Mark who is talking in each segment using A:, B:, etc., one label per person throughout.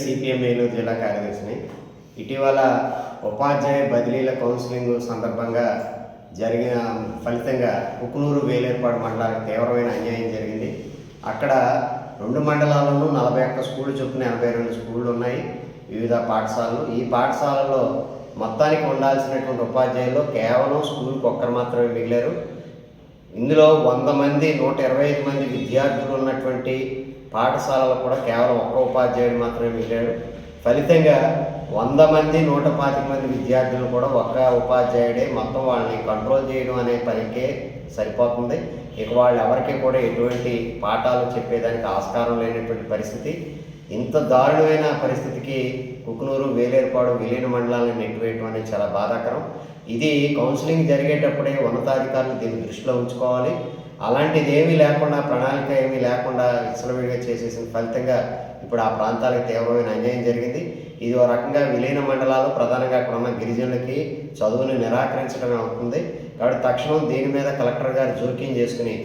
A: CPM Eluru జిల్లా కార్యదర్శిని. ఇటీవల ఉపాధ్యాయ బదిలీల counselling సందర్భంగా జరిగిన ఫలితంగా కుకునూరు వేలేరుపాడు మండలానికి తీవ్రమైన అన్యాయం జరిగింది. అక్కడ 2 మండలాల్లోనూ 41 స్కూళ్ళు చొప్పున 82 స్కూళ్ళు ఉన్నాయి, వివిధ పాఠశాలలు. ఈ పాఠశాలలో మొత్తానికి ఉండాల్సినటువంటి ఉపాధ్యాయుల్లో కేవలం స్కూల్కి ఒక్కరు మాత్రమే మిగిలారు. ఇందులో 100 మంది 125 మంది విద్యార్థులు ఉన్నటువంటి పాఠశాలలో కూడా కేవలం ఒక్క ఉపాధ్యాయుడు మాత్రమే మిగిలాడు. ఫలితంగా 100 మంది 125 మంది విద్యార్థులు కూడా ఒక్క ఉపాధ్యాయుడే మొత్తం వాళ్ళని కంట్రోల్ చేయడం అనే పనికే సరిపోతుంది. ఇక వాళ్ళు ఎవరికి కూడా ఎటువంటి పాఠాలు చెప్పేదానికి ఆస్కారం లేనటువంటి పరిస్థితి. ఇంత దారుణమైన పరిస్థితికి కుకునూరు వేలేరుపాడు విలీన మండలాలను నెట్టివేయడం అనేది చాలా బాధాకరం. ఇది కౌన్సిలింగ్ జరిగేటప్పుడే ఉన్నతాధికారులు దీన్ని దృష్టిలో ఉంచుకోవాలి. అలాంటిది ఏమీ లేకుండా, ప్రణాళిక ఏమీ లేకుండా విచ్చలవిడిగా చేసేసిన ఫలితంగా ఇప్పుడు ఆ ప్రాంతాలకు తీవ్రమైన అన్యాయం జరిగింది. ఇది ఒక రకంగా విలీన మండలాలు ప్రధానంగా అక్కడ ఉన్న గిరిజనులకి చదువును నిరాకరించడమే అవుతుంది. కాబట్టి తక్షణం దీని మీద కలెక్టర్ గారు జోక్యం చేసుకుని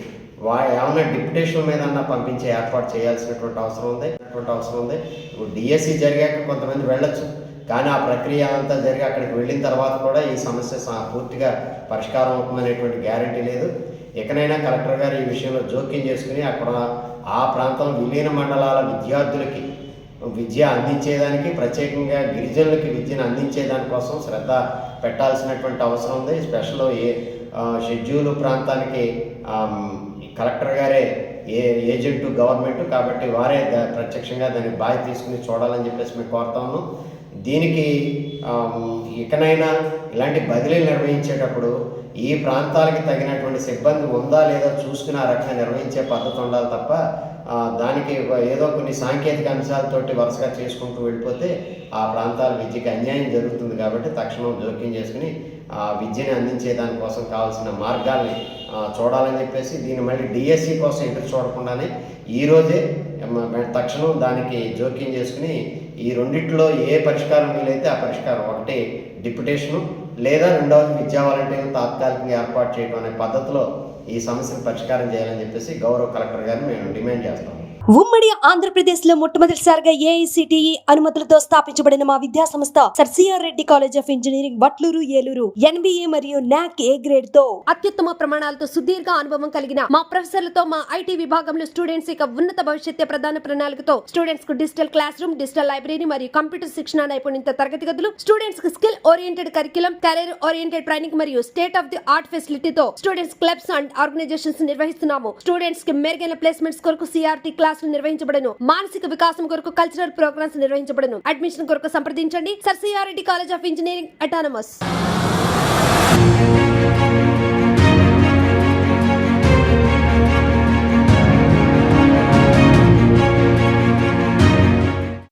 A: ఏమన్నా డిప్యుటేషన్ మీద పంపించే ఏర్పాటు చేయాల్సినటువంటి అవసరం ఉంది. ఇప్పుడు డిఎస్సి జరిగాక కొంతమంది వెళ్ళొచ్చు, కానీ ఆ ప్రక్రియ అంతా జరిగి అక్కడికి వెళ్ళిన తర్వాత కూడా ఈ సమస్య పూర్తిగా పరిష్కారం అవుతుందనేటువంటి గ్యారంటీ లేదు. ఎక్కడైనా కలెక్టర్ గారు ఈ విషయంలో జోక్యం చేసుకుని అక్కడ ఆ ప్రాంతం విలీన మండలాల విద్యార్థులకి విద్య అందించేదానికి, ప్రత్యేకంగా గిరిజనులకి విద్యను అందించేదానికోసం శ్రద్ధ పెట్టాల్సినటువంటి అవసరం ఉంది. స్పెషల్ షెడ్యూల్ ప్రాంతానికి కలెక్టర్ గారే ఏజెంటు గవర్నమెంట్, కాబట్టి వారే ప్రత్యక్షంగా దాన్ని బాధ్యత తీసుకుని చూడాలని చెప్పేసి మేము కోరుతా ఉన్నాం. దీనికి ఇకనైనా ఇలాంటి బదిలీలు నిర్వహించేటప్పుడు ఈ ప్రాంతాలకి తగినటువంటి సిబ్బంది ఉందా లేదా చూసుకుని ఆ రకంగా నిర్వహించే పద్ధతి ఉండాలి తప్ప దానికి ఏదో కొన్ని సాంకేతిక అంశాలతోటి వరుసగా చేసుకుంటూ వెళ్ళిపోతే ఆ ప్రాంతాల విద్యకి అన్యాయం జరుగుతుంది. కాబట్టి తక్షణం జోక్యం చేసుకుని ఆ విద్యని అందించే దానికోసం కావాల్సిన మార్గాల్ని చూడాలని చెప్పేసి దీన్ని మళ్ళీ డిఎస్సి కోసం ఎదురు చూడకుండానే ఈరోజే తక్షణం దానికి జోక్యం చేసుకుని ఈ రెండిట్లో ఏ పరిష్కారం వీలైతే ఆ పరిష్కారం, ఒకటి డిప్యుటేషను లేదా రెండవది విద్యా వాలంటీర్లు తాత్కాలికంగా ఏర్పాటు చేయడం అనే పద్ధతిలో ఈ సమస్యను పరిష్కారం చేయాలని చెప్పేసి గౌరవ కలెక్టర్ గారిని మేము డిమాండ్ చేస్తాం.
B: ఉమ్మడి ఆంధ్రప్రదేశ్ లో మొట్టమొదటిసారిగా ఏఐసిటిఈ అనుమతులతో స్థాపించబడిన మా విద్యా సంస్థ sir CR Reddy college of engineering Vatluru Eluru NBA మరియు నాక్ ఏ గ్రేడ్ తో అత్యుత్తమ ప్రమాణాలతో సుదీర్ఘ అనుభవం కలిగిన మా ప్రొఫెసర్లతో మా ఐటీ విభాగంలో స్టూడెంట్స్ యొక్క ఉన్నత భవిష్యత్తు ప్రధాన ప్రణాళికతో స్టూడెంట్స్ కు digital classroom, digital library మరియు కంప్యూటర్ శిక్షణ నైపుణ్యత తరగతి గదులు, స్టూడెంట్స్ కు skill oriented curriculum, career oriented training మరియు స్టేట్ ఆఫ్ ది ఆర్ట్ ఫెసిలిటీతో స్టూడెంట్స్ క్లబ్స్ అండ్ ఆర్గనైజేషన్స్ నిర్వహిస్తున్నాము. స్టూడెంట్స్ కి మెరుగైన ప్లేస్మెంట్స్ కొరకు సిఆర్టీ క్లాస్ నిర్వహించబడను. మానసిక వికాసం కొరకు కల్చరల్ ప్రోగ్రామ్స్ నిర్వహించబడను. అడ్మిషన్ కొరకు సంప్రదించండి sir CR Reddy college of engineering autonomous.